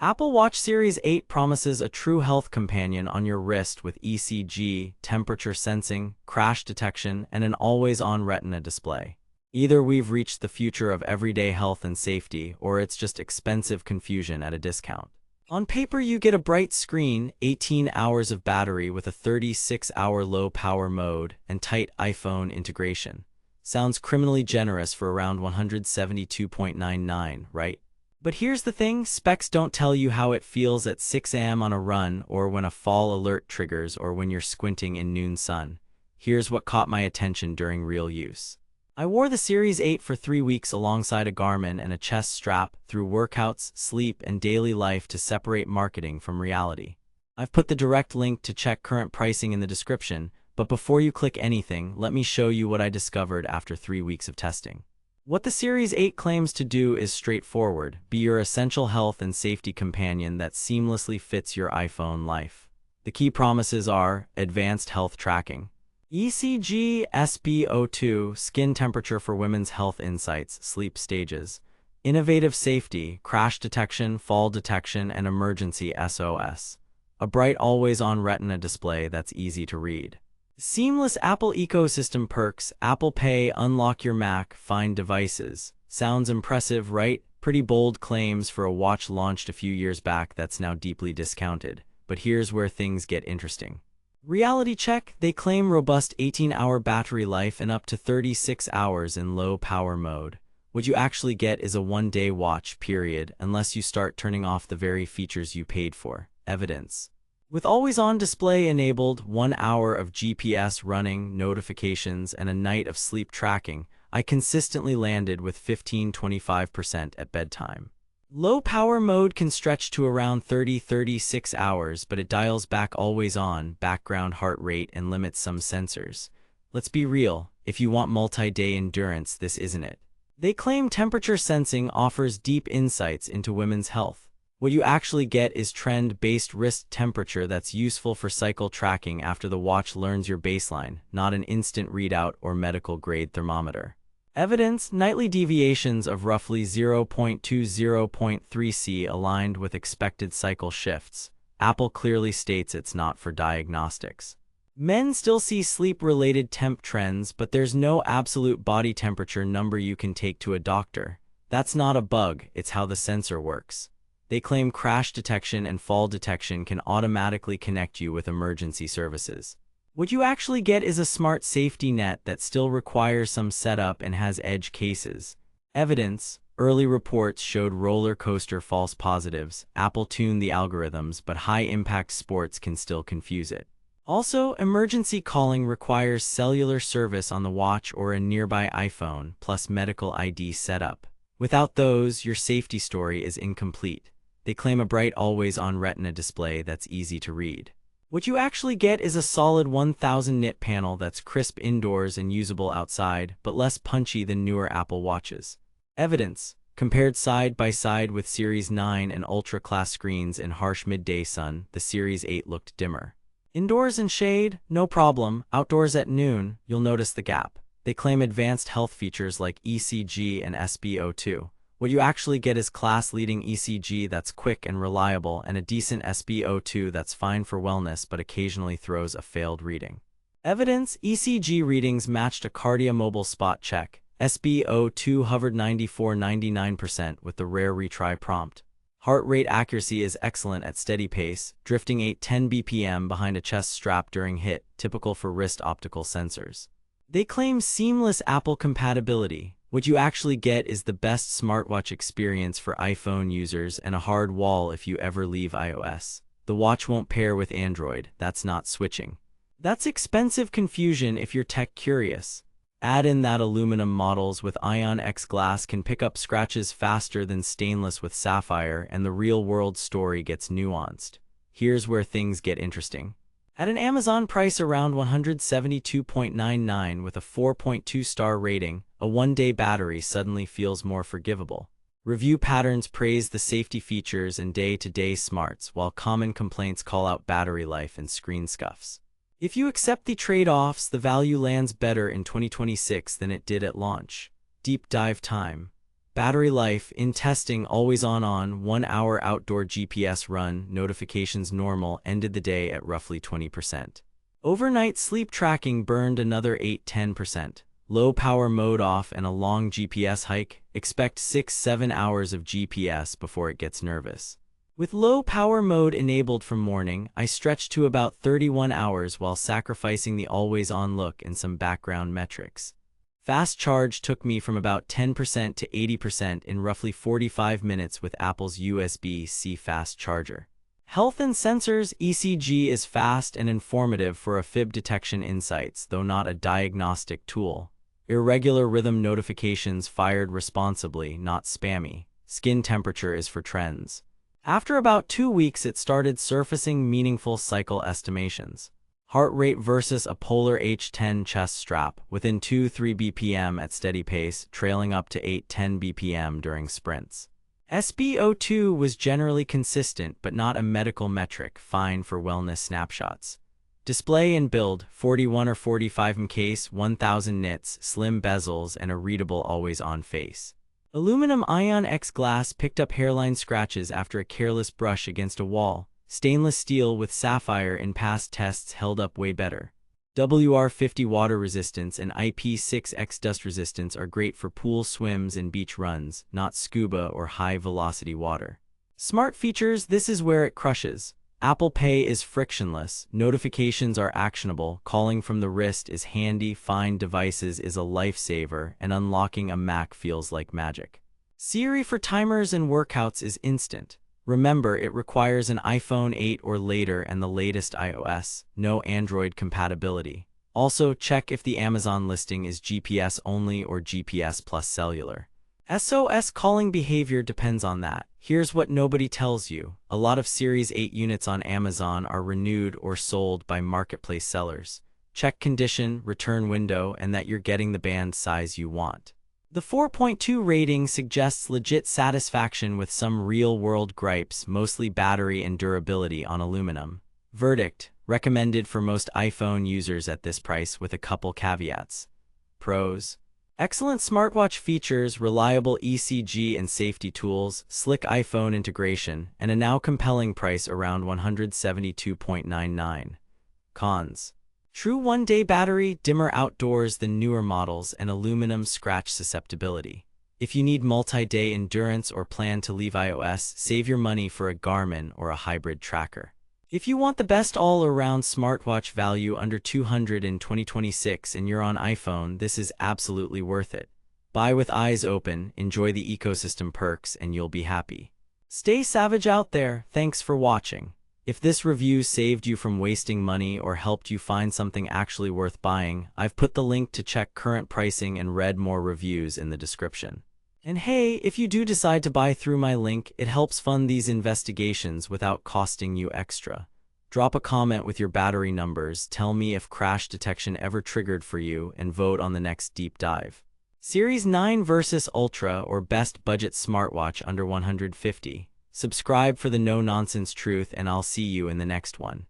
Apple Watch Series 8 promises a true health companion on your wrist with ECG, temperature sensing, crash detection, and an always-on Retina display. Either we've reached the future of everyday health and safety, or it's just expensive confusion at a discount. On paper, you get a bright screen, 18 hours of battery with a 36-hour low-power mode, and tight iPhone integration. Sounds criminally generous for around $172.99, right? But here's the thing, specs don't tell you how it feels at 6 a.m. on a run, or when a fall alert triggers, or when you're squinting in noon sun. Here's what caught my attention during real use. I wore the Series 8 for 3 weeks alongside a Garmin and a chest strap through workouts, sleep, and daily life to separate marketing from reality. I've put the direct link to check current pricing in the description, but before you click anything, let me show you what I discovered after 3 weeks of testing. What the Series 8 claims to do is straightforward: be your essential health and safety companion that seamlessly fits your iPhone life. The key promises are advanced health tracking, ECG, SpO2, skin temperature for women's health insights, sleep stages, innovative safety, crash detection, fall detection, and emergency SOS, a bright always-on Retina display that's easy to read. Seamless Apple ecosystem perks, Apple Pay, unlock your Mac, find devices. Sounds impressive, right? Pretty bold claims for a watch launched a few years back that's now deeply discounted. But here's where things get interesting. Reality check, they claim robust 18-hour battery life and up to 36 hours in low-power mode. What you actually get is a one-day watch, period, unless you start turning off the very features you paid for. Evidence. With always-on display enabled, 1 hour of GPS running, notifications, and a night of sleep tracking, I consistently landed with 15–25% at bedtime. Low-power mode can stretch to around 30–36 hours, but it dials back always-on, background heart rate, and limits some sensors. Let's be real, if you want multi-day endurance, this isn't it. They claim temperature sensing offers deep insights into women's health. What you actually get is trend-based wrist temperature that's useful for cycle tracking after the watch learns your baseline, not an instant readout or medical-grade thermometer. Evidence, nightly deviations of roughly 0.2–0.3 C aligned with expected cycle shifts. Apple clearly states it's not for diagnostics. Men still see sleep-related temp trends, but there's no absolute body temperature number you can take to a doctor. That's not a bug, it's how the sensor works. They claim crash detection and fall detection can automatically connect you with emergency services. What you actually get is a smart safety net that still requires some setup and has edge cases. Evidence, early reports showed roller coaster false positives. Apple tuned the algorithms, but high-impact sports can still confuse it. Also, emergency calling requires cellular service on the watch or a nearby iPhone, plus medical ID setup. Without those, your safety story is incomplete. They claim a bright always-on Retina display that's easy to read. What you actually get is a solid 1000 nit panel that's crisp indoors and usable outside, but less punchy than newer Apple Watches. Evidence, compared side by side with Series 9 and Ultra-class screens in harsh midday sun, the Series 8 looked dimmer. Indoors in shade, no problem. Outdoors at noon, you'll notice the gap. They claim advanced health features like ECG and SpO2. What you actually get is class-leading ECG that's quick and reliable, and a decent SpO2 that's fine for wellness but occasionally throws a failed reading. Evidence, ECG readings matched a KardiaMobile spot check. SpO2 hovered 94–99% with the rare retry prompt. Heart rate accuracy is excellent at steady pace, drifting 8–10 BPM behind a chest strap during HIIT, typical for wrist optical sensors. They claim seamless Apple compatibility. What you actually get is the best smartwatch experience for iPhone users and a hard wall if you ever leave iOS. The watch won't pair with Android, that's not switching. That's expensive confusion if you're tech curious. Add in that aluminum models with Ion X glass can pick up scratches faster than stainless with sapphire, and the real-world story gets nuanced. Here's where things get interesting. At an Amazon price around $172.99 with a 4.2-star rating, a one-day battery suddenly feels more forgivable. Review patterns praise the safety features and day-to-day smarts, while common complaints call out battery life and screen scuffs. If you accept the trade-offs, the value lands better in 2026 than it did at launch. Deep dive time. Battery life, in testing, always on, 1 hour outdoor GPS run, notifications normal, ended the day at roughly 20%. Overnight sleep tracking burned another 8–10%. Low power mode off and a long GPS hike, expect 6–7 hours of GPS before it gets nervous. With low power mode enabled from morning, I stretched to about 31 hours while sacrificing the always-on look and some background metrics. Fast charge took me from about 10% to 80% in roughly 45 minutes with Apple's USB-C fast charger. Health and sensors. ECG is fast and informative for AFib detection insights, though not a diagnostic tool. Irregular rhythm notifications fired responsibly, not spammy. Skin temperature is for trends. After about 2 weeks, it started surfacing meaningful cycle estimations. Heart rate versus a Polar H10 chest strap, within 2–3 BPM at steady pace, trailing up to 8–10 BPM during sprints. SpO2 was generally consistent but not a medical metric, fine for wellness snapshots. Display and build, 41 or 45 in case, 1000 nits, slim bezels, and a readable always-on face. Aluminum Ion X glass picked up hairline scratches after a careless brush against a wall. Stainless steel with sapphire in past tests held up way better. WR50 water resistance and IP6X dust resistance are great for pool swims and beach runs, not scuba or high-velocity water. Smart features. This is where it crushes. Apple Pay is frictionless, notifications are actionable, calling from the wrist is handy, find devices is a lifesaver, and unlocking a Mac feels like magic. Siri for timers and workouts is instant. Remember, it requires an iPhone 8 or later and the latest iOS, no Android compatibility. Also, check if the Amazon listing is GPS only or GPS plus cellular. SOS calling behavior depends on that. Here's what nobody tells you. A lot of Series 8 units on Amazon are renewed or sold by marketplace sellers. Check condition, return window, and that you're getting the band size you want. The 4.2 rating suggests legit satisfaction with some real-world gripes, mostly battery and durability on aluminum. Verdict: recommended for most iPhone users at this price with a couple caveats. Pros: excellent smartwatch features, reliable ECG and safety tools, slick iPhone integration, and a now compelling price around $172.99. Cons: true one-day battery, dimmer outdoors than newer models, and aluminum scratch susceptibility. If you need multi-day endurance or plan to leave iOS, save your money for a Garmin or a hybrid tracker. If you want the best all-around smartwatch value under $200 in 2026 and you're on iPhone, this is absolutely worth it. Buy with eyes open, enjoy the ecosystem perks, and you'll be happy. Stay savage out there. Thanks for watching. If this review saved you from wasting money or helped you find something actually worth buying, I've put the link to check current pricing and read more reviews in the description. And hey, if you do decide to buy through my link, it helps fund these investigations without costing you extra. Drop a comment with your battery numbers, tell me if crash detection ever triggered for you, and vote on the next deep dive. Series 9 versus Ultra or best budget smartwatch under $150. Subscribe for the no-nonsense truth, and I'll see you in the next one.